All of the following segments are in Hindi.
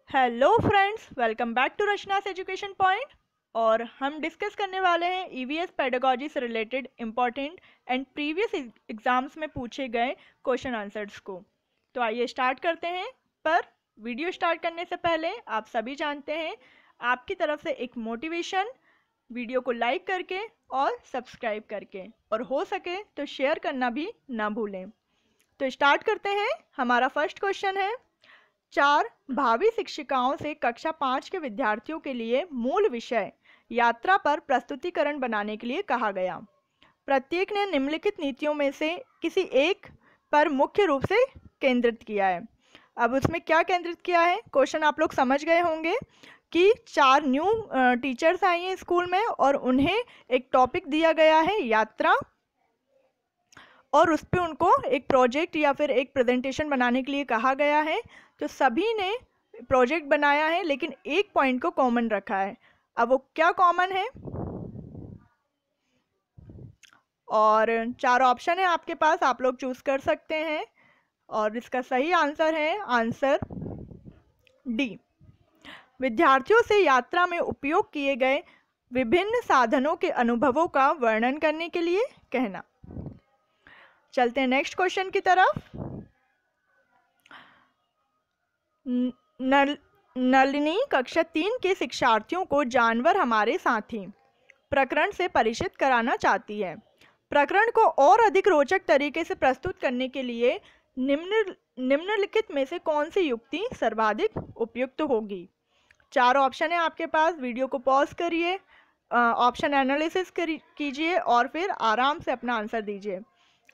Hello friends, welcome back to Rachna's education point. और हम डिस्कस करने वाले हैं ईवीएस पेडागोजी से related important and previous exams में पूछे गए क्वेश्चन आंसर्स को। तो आइए स्टार्ट करते हैं। पर वीडियो स्टार्ट करने से पहले आप सभी जानते हैं आपकी तरफ से एक मोटिवेशन, वीडियो को लाइक करके और सब्सक्राइब करके, और हो सके तो शेयर करना भी ना भूलें। तो स्टार्ट करते हैं। हमारा फर्स्ट क्वेश्चन है, 4 भावी शिक्षिकाओं से कक्षा 5 के विद्यार्थियों के लिए मूल विषय यात्रा पर प्रस्तुतिकरण बनाने के लिए कहा गया। प्रत्येक ने निम्नलिखित नीतियों में से किसी एक पर मुख्य रूप से केंद्रित किया है। अब उसमें क्या केंद्रित किया है, क्वेश्चन आप लोग समझ गए होंगे कि 4 न्यू टीचर्स आई हैं स्कूल में और उन्हें एक टॉपिक दिया गया है यात्रा, और उस पर उनको एक प्रोजेक्ट या फिर एक प्रेजेंटेशन बनाने के लिए कहा गया है। तो सभी ने प्रोजेक्ट बनाया है, लेकिन एक पॉइंट को कॉमन रखा है। अब वो क्या कॉमन है, और 4 ऑप्शन है आपके पास, आप लोग चूज कर सकते हैं। और इसका सही आंसर है आंसर डी। विद्यार्थियों से यात्रा में उपयोग किए गए विभिन्न साधनों के अनुभवों का वर्णन करने के लिए कहना। चलते हैं नेक्स्ट क्वेश्चन की तरफ। नलिनी कक्षा 3 के शिक्षार्थियों को जानवर हमारे साथी प्रकरण से परिचित कराना चाहती है। प्रकरण को और अधिक रोचक तरीके से प्रस्तुत करने के लिए निम्नलिखित में से कौन सी युक्ति सर्वाधिक उपयुक्त होगी। 4 ऑप्शन है आपके पास, वीडियो को पॉज करिए, ऑप्शन एनालिसिस कीजिए और फिर आराम से अपना आंसर दीजिए।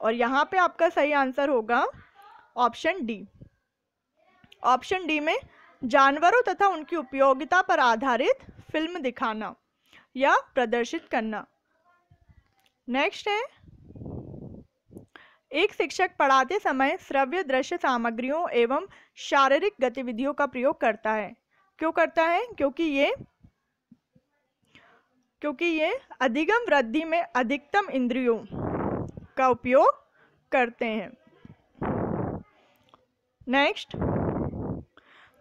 और यहाँ पे आपका सही आंसर होगा ऑप्शन डी। ऑप्शन डी में जानवरों तथा उनकी उपयोगिता पर आधारित फिल्म दिखाना या प्रदर्शित करना। नेक्स्ट है, एक शिक्षक पढ़ाते समय श्रव्य दृश्य सामग्रियों एवं शारीरिक गतिविधियों का प्रयोग करता है। क्यों करता है? क्योंकि ये अधिगम वृद्धि में अधिकतम इंद्रियों का उपयोग करते हैं। नेक्स्ट,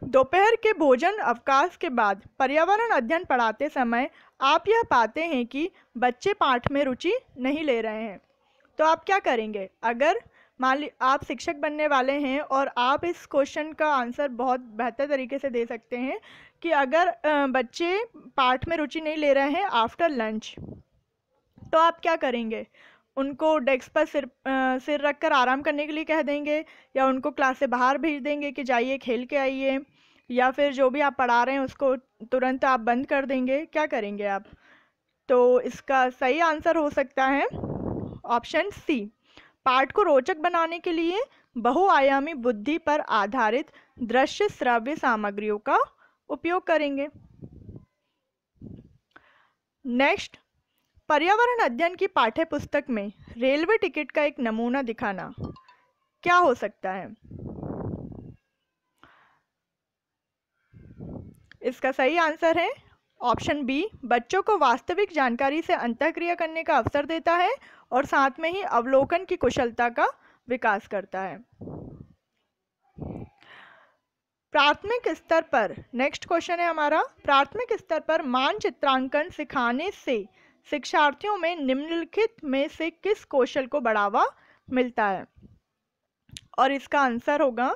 दोपहर के भोजन अवकाश के बाद पर्यावरण अध्ययन पढ़ाते समय आप यह पाते हैं कि बच्चे पाठ में रुचि नहीं ले रहे हैं। तो आप क्या करेंगे? अगर मान ली आप शिक्षक बनने वाले हैं और आप इस क्वेश्चन का आंसर बहुत बेहतर तरीके से दे सकते हैं कि अगर बच्चे पाठ में रुचि नहीं ले रहे हैं आफ्टर लंच, तो आप क्या करेंगे? उनको डेस्क पर सिर रखकर आराम करने के लिए कह देंगे, या उनको क्लास से बाहर भेज देंगे कि जाइए खेल के आइए, या फिर जो भी आप पढ़ा रहे हैं उसको तुरंत आप बंद कर देंगे? क्या करेंगे आप? तो इसका सही आंसर हो सकता है ऑप्शन सी। पाठ को रोचक बनाने के लिए बहुआयामी बुद्धि पर आधारित दृश्य श्रव्य सामग्रियों का उपयोग करेंगे। नेक्स्ट, पर्यावरण अध्ययन की पाठ्य पुस्तक में रेलवे टिकट का एक नमूना दिखाना क्या हो सकता है? इसका सही आंसर है ऑप्शन बी। बच्चों को वास्तविक जानकारी से अंतःक्रिया करने का अवसर देता है और साथ में ही अवलोकन की कुशलता का विकास करता है। प्राथमिक स्तर पर, नेक्स्ट क्वेश्चन है हमारा, प्राथमिक स्तर पर मानचित्रांकन सिखाने से शिक्षार्थियों में निम्नलिखित में से किस कौशल को बढ़ावा मिलता है? और इसका आंसर होगा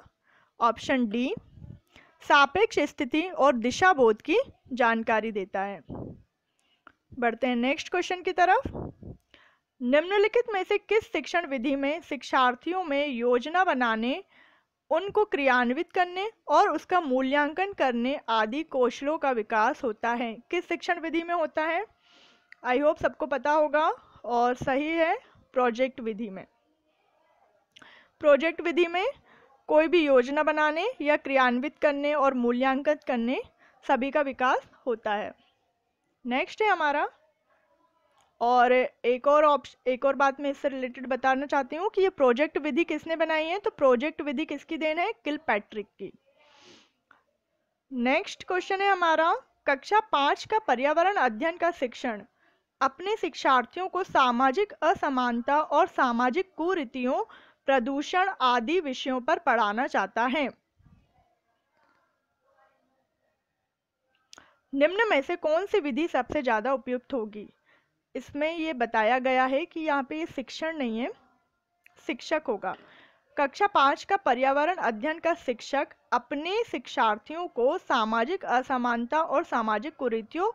ऑप्शन डी, सापेक्ष स्थिति और दिशा बोध की जानकारी देता है। बढ़ते हैं नेक्स्ट क्वेश्चन की तरफ। निम्नलिखित में से किस शिक्षण विधि में शिक्षार्थियों में योजना बनाने, उनको क्रियान्वित करने और उसका मूल्यांकन करने आदि कौशलों का विकास होता है? किस शिक्षण विधि में होता है? आई होप सबको पता होगा, और सही है प्रोजेक्ट विधि में। प्रोजेक्ट विधि में कोई भी योजना बनाने या क्रियान्वित करने और मूल्यांकन करने सभी का विकास होता है। नेक्स्ट है हमारा, और एक और बात मैं इससे रिलेटेड बताना चाहती हूँ कि ये प्रोजेक्ट विधि किसने बनाई है? तो प्रोजेक्ट विधि किसकी देन है? किलपैट्रिक की। नेक्स्ट क्वेश्चन है हमारा, कक्षा 5 का पर्यावरण अध्ययन का शिक्षण अपने शिक्षार्थियों को सामाजिक असमानता और सामाजिक कुरीतियों, प्रदूषण आदि विषयों पर पढ़ाना चाहता है। निम्न में से कौन सी विधि सबसे ज़्यादा उपयुक्त होगी? इसमें ये बताया गया है कि यहाँ पे ये शिक्षण नहीं है, शिक्षक होगा। कक्षा 5 का पर्यावरण अध्ययन का शिक्षक अपने शिक्षार्थियों को सामाजिक असमानता और सामाजिक कुरीतियों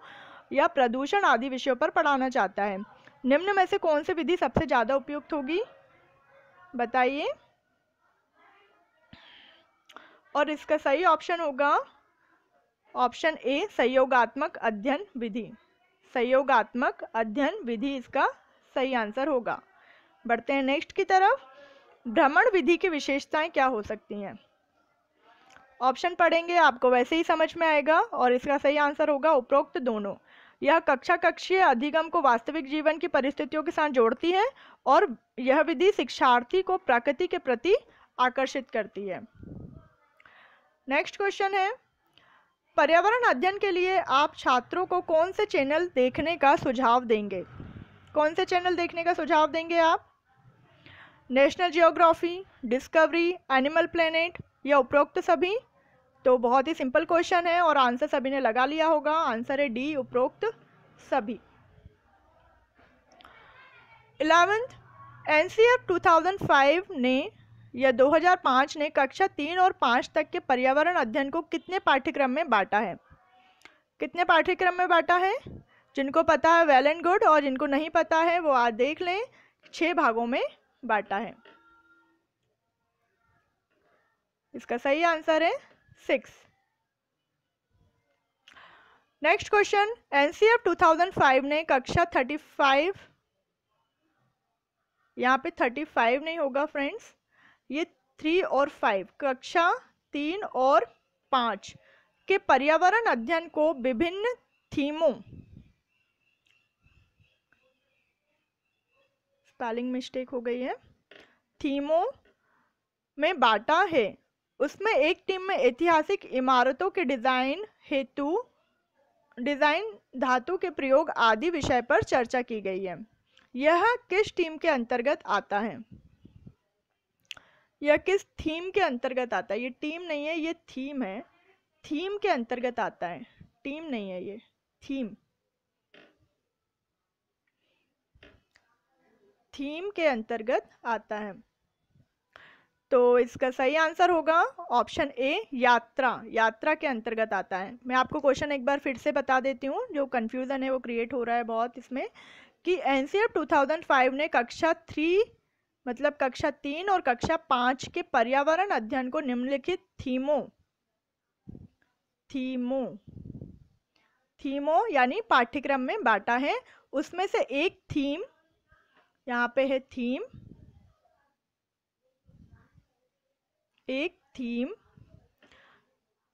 या प्रदूषण आदि विषयों पर पढ़ाना चाहता है। निम्न में से कौन सी विधि सबसे ज़्यादा उपयुक्त होगी, बताइए। और इसका सही ऑप्शन होगा ऑप्शन ए, सहयोगात्मक अध्ययन विधि। सहयोगात्मक अध्ययन विधि इसका सही आंसर होगा। बढ़ते हैं नेक्स्ट की तरफ। भ्रमण विधि की विशेषताएं क्या हो सकती हैं? ऑप्शन पढ़ेंगे आपको वैसे ही समझ में आएगा, और इसका सही आंसर होगा उपरोक्त दोनों। यह कक्षा कक्षीय अधिगम को वास्तविक जीवन की परिस्थितियों के साथ जोड़ती है, और यह विधि शिक्षार्थी को प्रकृति के प्रति आकर्षित करती है। नेक्स्ट क्वेश्चन है, पर्यावरण अध्ययन के लिए आप छात्रों को कौन से चैनल देखने का सुझाव देंगे? कौन से चैनल देखने का सुझाव देंगे आप? National geography, discovery, animal planet या उपरोक्त सभी? तो बहुत ही सिंपल क्वेश्चन है और आंसर सभी ने लगा लिया होगा। आंसर है डी, उपरोक्त सभी। 11th एनसीईआरटी 2005 ने या 2005 ने कक्षा 3 और 5 तक के पर्यावरण अध्ययन को कितने पाठ्यक्रम में बांटा है? कितने पाठ्यक्रम में बांटा है? जिनको पता है वेल एंड गुड, और जिनको नहीं पता है वो आज देख लें। 6 भागों में बांटा है। इसका सही आंसर है 6। नेक्स्ट क्वेश्चन, एनसीईआरटी 2005 ने कक्षा 35, यहाँ पे 35 नहीं होगा फ्रेंड्स, ये 3 और 5, कक्षा 3 और 5 के पर्यावरण अध्ययन को विभिन्न थीमों, स्पेलिंग मिस्टेक हो गई है, थीमों में बांटा है। उसमें एक टीम में ऐतिहासिक इमारतों के डिजाइन हेतु डिजाइन, धातु के प्रयोग आदि विषय पर चर्चा की गई है। यह किस टीम के अंतर्गत आता है? यह किस थीम के अंतर्गत आता है? ये टीम नहीं है, ये थीम है। थीम के अंतर्गत आता है, टीम नहीं है, ये थीम। थीम के अंतर्गत आता है। तो इसका सही आंसर होगा ऑप्शन ए, यात्रा। यात्रा के अंतर्गत आता है। मैं आपको क्वेश्चन एक बार फिर से बता देती हूँ, जो कंफ्यूजन है वो क्रिएट हो रहा है बहुत इसमें, कि एनसीईआरटी 2005 ने कक्षा 3 मतलब कक्षा 3 और कक्षा 5 के पर्यावरण अध्ययन को निम्नलिखित थीमों यानी पाठ्यक्रम में बांटा है। उसमें से एक थीम, यहाँ पे है थीम, एक थीम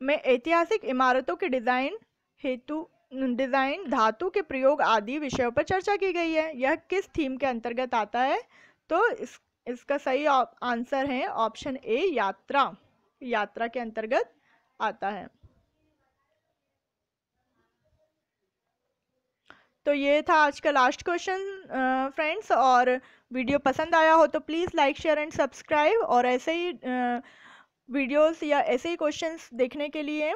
में ऐतिहासिक इमारतों के डिजाइन हेतु धातु के प्रयोग आदि विषयों पर चर्चा की गई है। यह किस थीम के अंतर्गत आता है? तो इसका सही आंसर है ऑप्शन ए, यात्रा। यात्रा के अंतर्गत आता है। तो ये था आज का लास्ट क्वेश्चन फ्रेंड्स, और वीडियो पसंद आया हो तो please like, share and subscribe, और ऐसे ही वीडियोस या ऐसे ही क्वेश्चंस देखने के लिए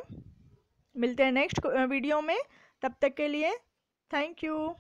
मिलते हैं नेक्स्ट वीडियो में। तब तक के लिए थैंक यू।